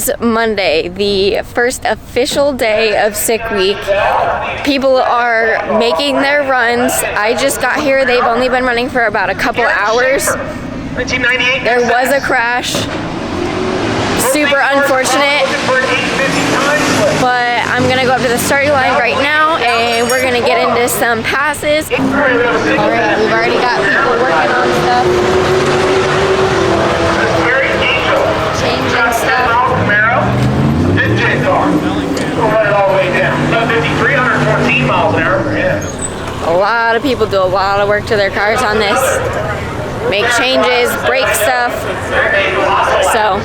is Monday, the first official day of sick week. People are making their runs. I just got here. They've only been running for about a couple hours. There was a crash. Super unfortunate. But I'm going to go up to the starting line right now and we're going to get into some passes. Alright, we've already got people working on stuff. Changing stuff. A lot of people do a lot of work to their cars on this. Make changes, break stuff. So,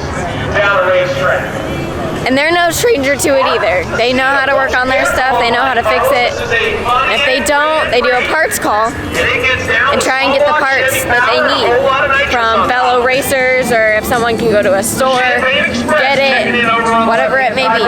and they're no stranger to it either. They know how to work on their stuff, they know how to fix it. And if they don't, they do a parts call and try and get the parts that they need from fellow racers, or if someone can go to a store, get it, whatever it may be.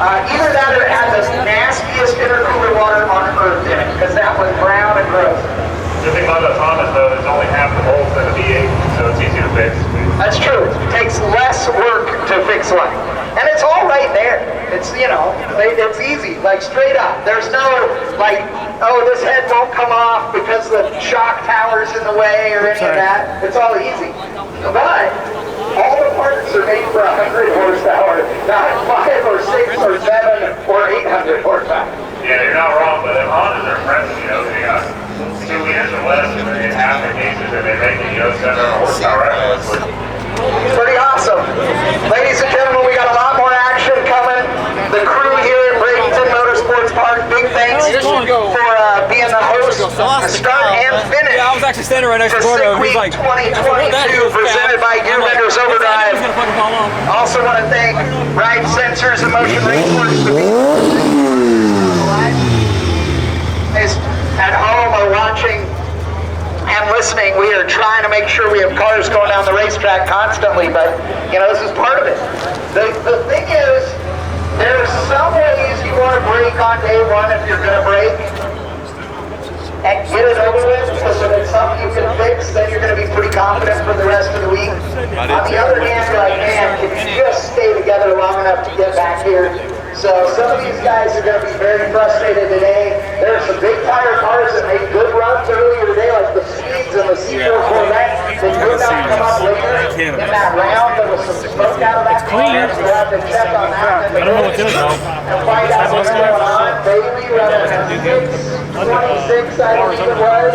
Either that or it had the nastiest intercooler water on earth in it, because that was brown and gross. The thing about the Thomas, though, is only half the holes in the V8, so it's easy to fix. That's true. It takes less work to fix one. And it's all right there. It's, you know, it's easy, like straight up. There's no, like, oh, this head won't come off because the shock tower's in the way or any of that. It's all easy. But all the parts are made for 100 horsepower, not 5 or 6 or 7 or 800 horsepower. Yeah, you're not wrong, but the Hondas are impressive, you know, they got 2 liters or less, and in half the cases, and they make it, you know, 700 horsepower. It's pretty awesome. Ladies and gentlemen, we got a lot more action coming. The crew here at Bradenton Motorsports Park, big thanks for being the host, the start and finish. Yeah, I was actually standing right next to Gordo. He's like, 2022 presented by Gear Vendors Overdrive. Also want to thank Ride Sensors and Motion Raceworks at home are watching and listening. We are trying to make sure we have cars going down the racetrack constantly, but you know, this is part of it. The thing is, there's some ways you want to brake on day one if you're going to brake and get it over with, because if it's something you can fix, then you're going to be pretty confident for the rest of the week. On the other hand, you're like, man, can you just stay together long enough to get back here? So some of these guys are going to be very frustrated today. There are some big tire cars that made good runs earlier today, like the Swedes and the C4 Corvette. They could not come up later in that round. There was some smoke out of that car, so we'll have to check on that and find out what's going on. Bailey running a 6:26, I believe it was.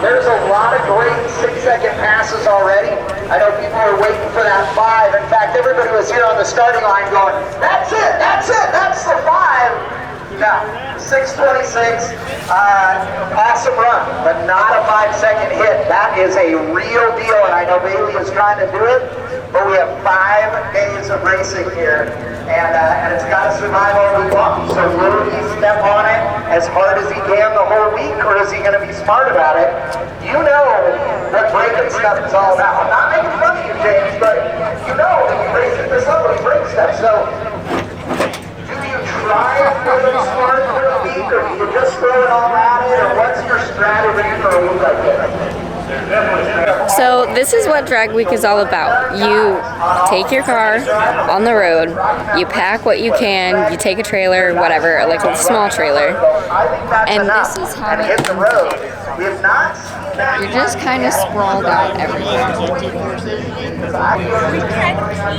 There's a lot of great 6-second passes already. I know people are waiting for that 5. In fact, everybody was here on the starting line going, that's it, that's the 5. No, 6:26, awesome run, but not a 5-second hit. That is a real deal, and I know Bailey is trying to do it, but we have 5 days of racing here, and it's got to survive all week long. So will he step on it as hard as he can the whole week, or is he going to be smart about it? You know what braking stuff is all about. I'm not making fun of you, James, but you know that you racing for somebody brake stuff. So try and put it smart for a week, or do you just throw it all at it, or what's your strategy for a week like this? So this is what drag week is all about. You take your car on the road, you pack what you can, you take a trailer, whatever, like a small trailer, and this is how hit the road. We have not seen that. you're just kind of sprawled out everywhere.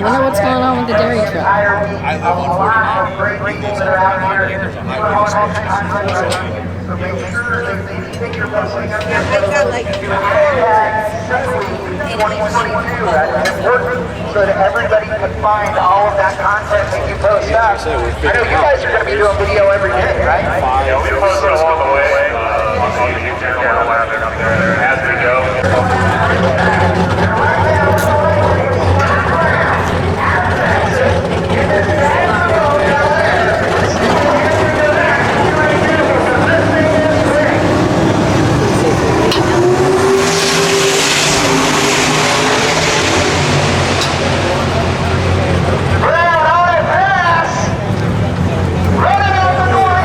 Wonder what's going on with the dairy truck. So that everybody can find all of that content that you post up. I know you guys are going to be doing video every day, right? Yeah, we post it along the way on the YouTube channel. We'll have it up there as we go. Running out the door,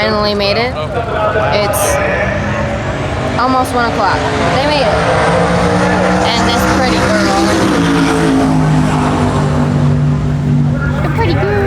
finally made it. It's almost 1 o'clock. They made it. And this pretty girl. A pretty girl.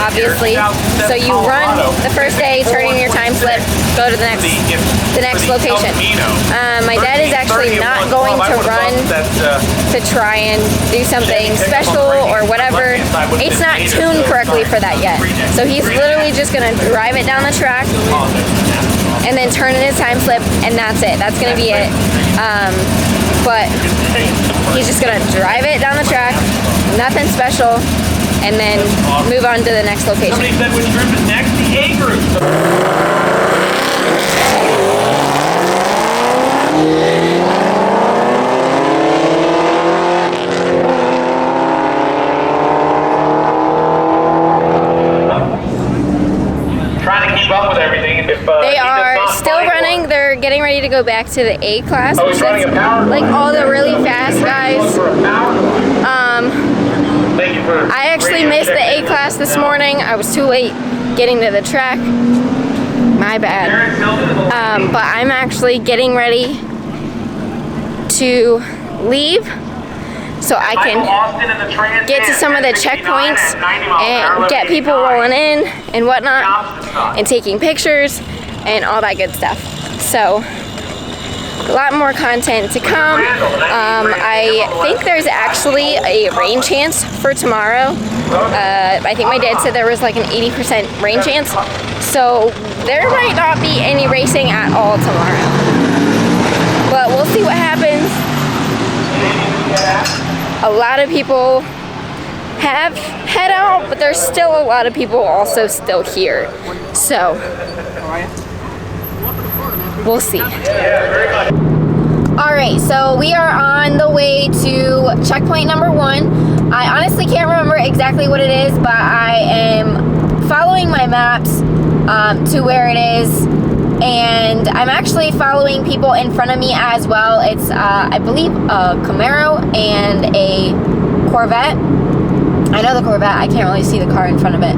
Obviously, so you run the first day, turn in your time slip, go to the next location. My dad is actually not going to run to try and do something special or whatever. It's not tuned correctly for that yet, so he's literally just going to drive it down the track and then turn in his time slip, and that's it. That's going to be it. But he's just going to drive it down the track, nothing special, and then move on to the next location. Somebody said which group is next? The A group. Trying to keep up with everything. They are still running. They're getting ready to go back to the A class, Oh, which he's running a power like class. all the really fast guys. Thank you for I actually missed the A class this morning. I was too late getting to the track. My bad. But I'm actually getting ready to leave so I can get to some of the checkpoints and get people rolling in and whatnot and taking pictures and all that good stuff. So a lot more content to come. I think there's actually a rain chance for tomorrow. I think my dad said there was like an 80% rain chance. So there might not be any racing at all tomorrow. But we'll see what happens. A lot of people have head out, but there's still a lot of people also still here. So we'll see. Alright, so we are on the way to checkpoint number 1. I honestly can't remember exactly what it is, but I am following my maps to where it is, and I'm actually following people in front of me as well. It's, I believe, a Camaro and a Corvette. I know the Corvette, I can't really see the car in front of it,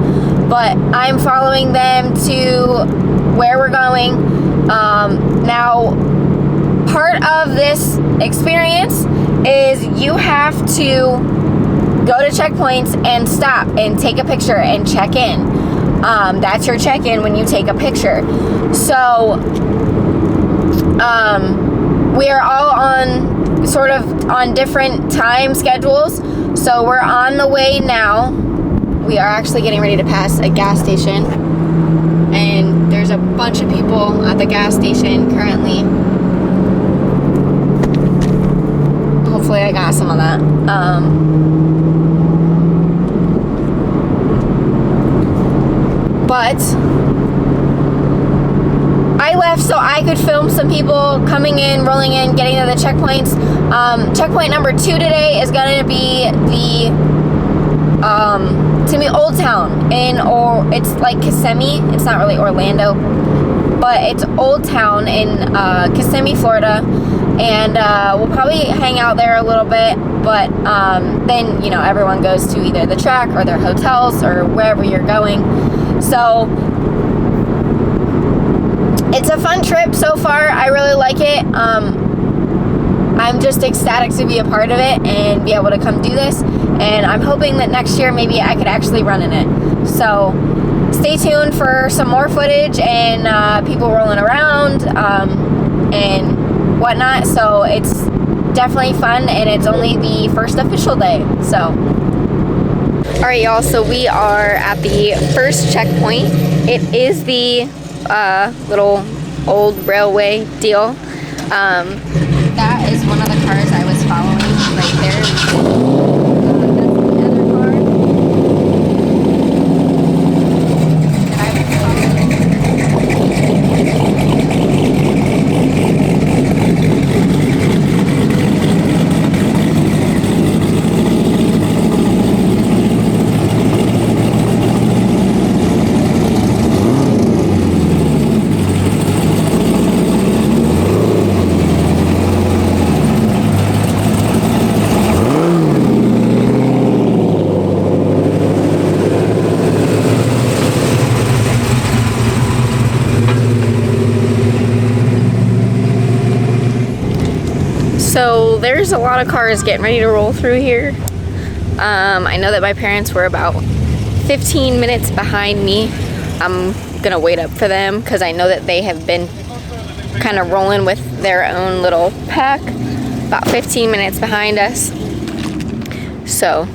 but I'm following them to where we're going. Now, part of this experience is you have to go to checkpoints and stop and take a picture and check in. That's your check-in when you take a picture. So we are all on sort of on different time schedules. So we're on the way now. We are actually getting ready to pass a gas station, and there's a bunch of people at the gas station currently. Hopefully I got some of that. But I left so I could film some people coming in, rolling in, getting to the checkpoints. Checkpoint number 2 today is gonna be it's gonna be Old Town it's like Kissimmee. It's not really Orlando, but it's Old Town in Kissimmee, Florida, and we'll probably hang out there a little bit. But then everyone goes to either the track or their hotels or wherever you're going. So it's a fun trip so far. I really like it. I'm just ecstatic to be a part of it and be able to come do this. And I'm hoping that next year maybe I could actually run in it. So stay tuned for some more footage and people rolling around and whatnot. So it's definitely fun, and it's only the first official day. So alright, y'all, so we are at the first checkpoint. It is the little old railway deal. That is one of the cars I was following right there. That's the other car that I was following. So there's a lot of cars getting ready to roll through here. I know that my parents were about 15 minutes behind me. I'm gonna wait up for them because I know that they have been kind of rolling with their own little pack, about 15 minutes behind us. So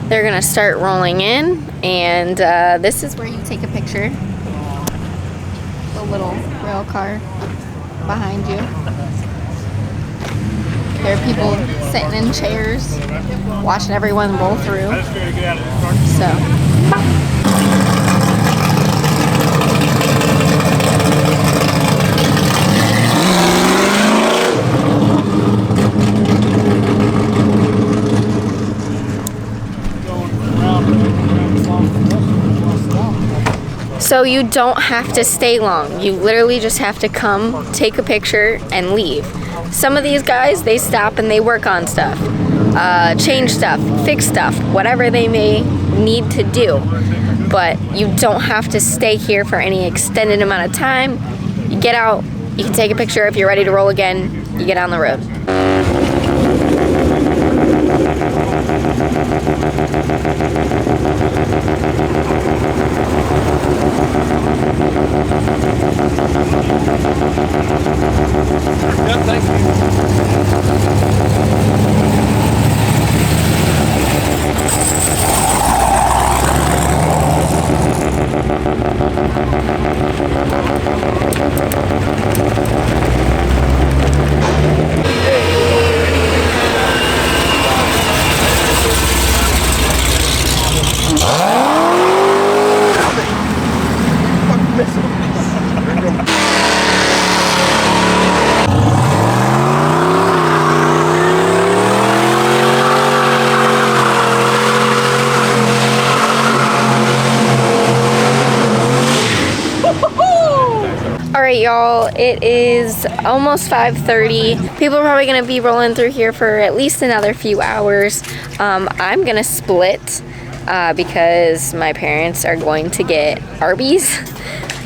they're gonna start rolling in, and this is where you take a picture. The little rail car behind you. There are people sitting in chairs, watching everyone roll through. So. So you don't have to stay long. You literally just have to come, take a picture, and leave. Some of these guys, they stop and they work on stuff, change stuff, fix stuff, whatever they may need to do. But you don't have to stay here for any extended amount of time. You get out, you can take a picture. If you're ready to roll again, you get on the road. Alright, y'all, it is almost 5:30. People are probably going to be rolling through here for at least another few hours. I'm going to split because my parents are going to get Arby's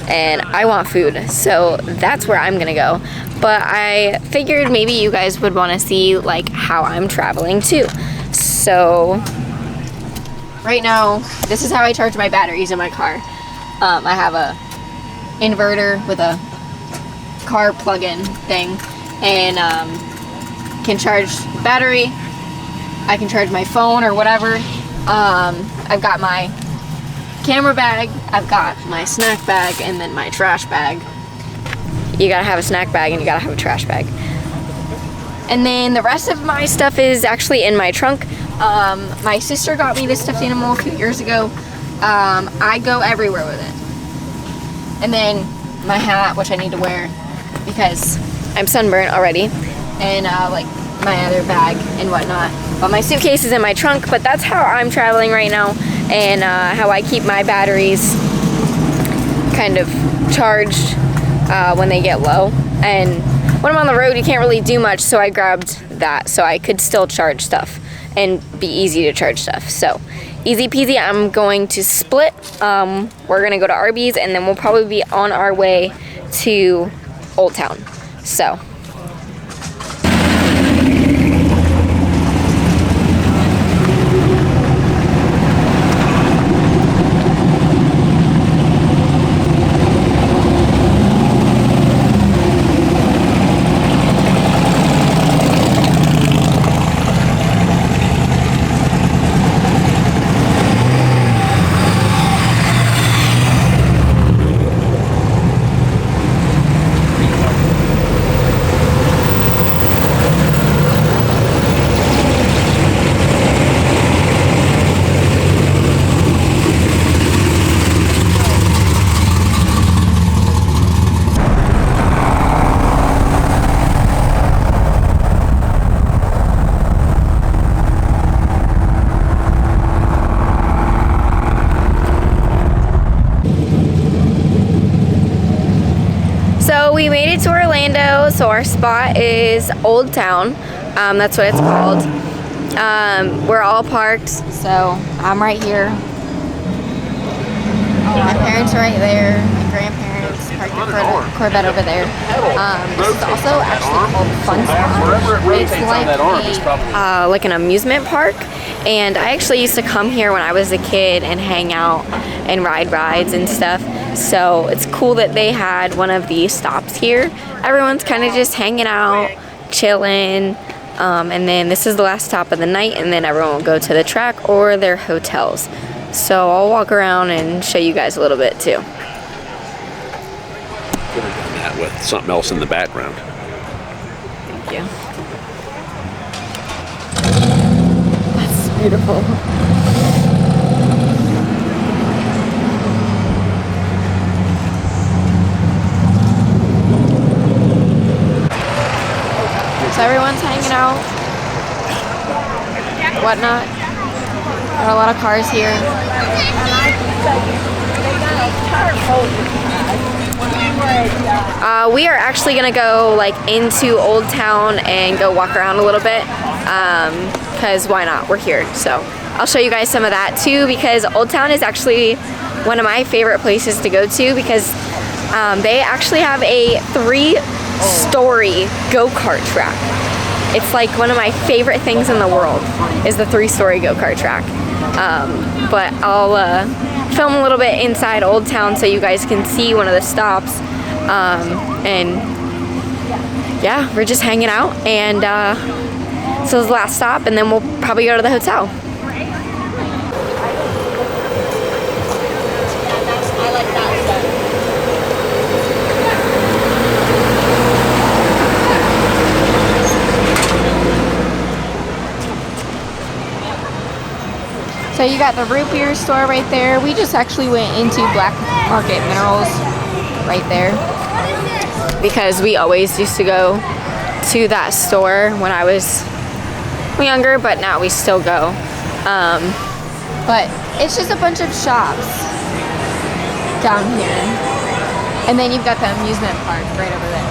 and I want food, so that's where I'm going to go. But I figured maybe you guys would want to see like how I'm traveling too. So right now, this is how I charge my batteries in my car. I have a inverter with a car plug-in thing, and can charge battery. I can charge my phone or whatever. I've got my camera bag, I've got my snack bag, and then my trash bag. You gotta have a snack bag and you gotta have a trash bag. And then the rest of my stuff is actually in my trunk. My sister got me this stuffed animal a few years ago. I go everywhere with it. And then my hat, which I need to wear because I'm sunburnt already. And like my other bag and whatnot. But my suitcase is in my trunk, but that's how I'm traveling right now, and how I keep my batteries kind of charged when they get low. And when I'm on the road, you can't really do much, so I grabbed that so I could still charge stuff and be easy to charge stuff. So easy peasy. I'm going to split. We're gonna go to Arby's, and then we'll probably be on our way to Old Town. So we made it to Orlando, so our spot is Old Town. That's what it's called. We're all parked, so I'm right here. My parents are right there. My grandparents parked their Corvette over there. This is also actually called Fun Spot. It's like an amusement park, and I actually used to come here when I was a kid and hang out and ride rides and stuff. So it's cool that they had one of these stops here. Everyone's kind of just hanging out, chilling, and then this is the last stop of the night, and then everyone will go to the track or their hotels. So I'll walk around and show you guys a little bit too. Could have done that with something else in the background. Thank you. That's beautiful. So everyone's hanging out, whatnot. Got a lot of cars here. We are actually gonna go like into Old Town and go walk around a little bit, because why not? We're here. So I'll show you guys some of that too, because Old Town is actually one of my favorite places to go to, because they actually have a 3-story go-kart track. It's like one of my favorite things in the world is the 3-story go-kart track. But I'll film a little bit inside Old Town so you guys can see one of the stops. And yeah, we're just hanging out, and so this is the last stop, and then we'll probably go to the hotel. So you got the root beer store right there. We just actually went into Black Market Minerals right there, because we always used to go to that store when I was younger, but now we still go. But it's just a bunch of shops down here. And then you've got the amusement park right over there.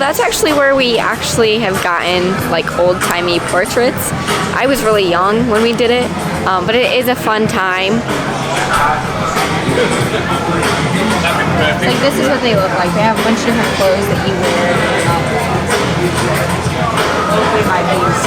that's actually where we actually have gotten like old-timey portraits. I was really young when we did it, but it is a fun time. Like this is what they look like. They have a bunch of different clothes that you wear. Hopefully my baby's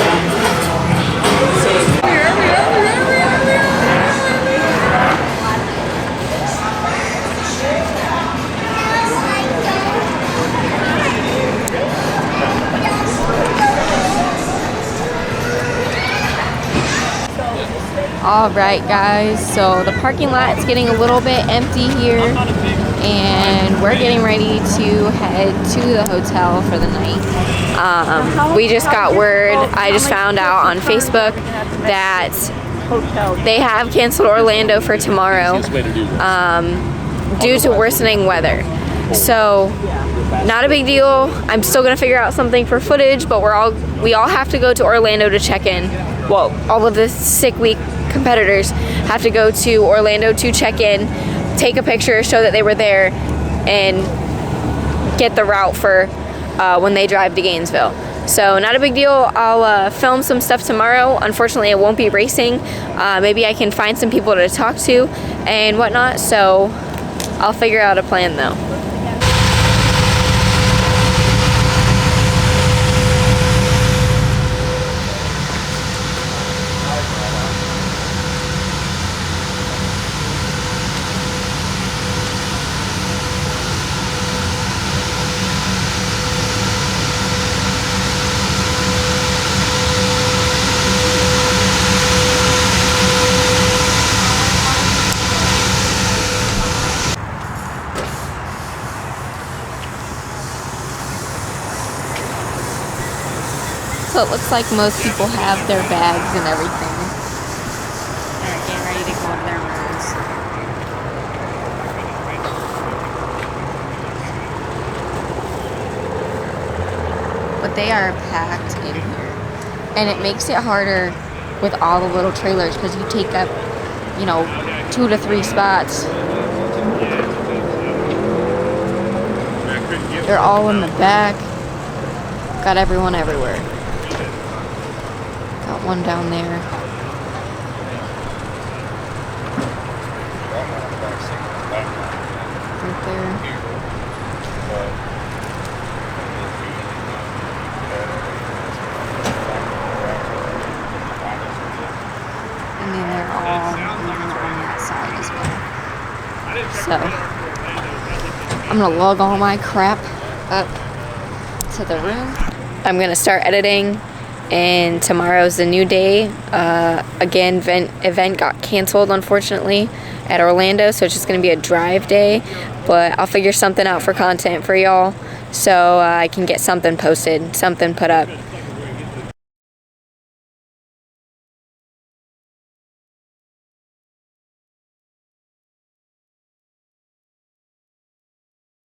Alright guys, so the parking lot is getting a little bit empty here and we're getting ready to head to the hotel for the night. We just got word, I just found out on Facebook that they have canceled Orlando for tomorrow due to worsening weather. So not a big deal. I'm still gonna figure out something for footage, but we all have to go to Orlando to check in. Well, all of the sick week competitors have to go to Orlando to check in, take a picture, show that they were there, and get the route for when they drive to Gainesville. So not a big deal. I'll film some stuff tomorrow. Unfortunately, it won't be racing. Maybe I can find some people to talk to and whatnot. So I'll figure out a plan though. So it looks like most people have their bags and everything. They're getting ready to go to their rooms. But they are packed in here. And it makes it harder with all the little trailers because you take up, 2 to 3 spots. They're all in the back. Got everyone everywhere. Got one down there. Right there. And then they're all on that side as well. So, I'm gonna lug all my crap up to the room. I'm gonna start editing, and tomorrow's a new day. Again, event got canceled unfortunately at Orlando, so it's just gonna be a drive day, but I'll figure something out for content for y'all so I can get something posted, something put up.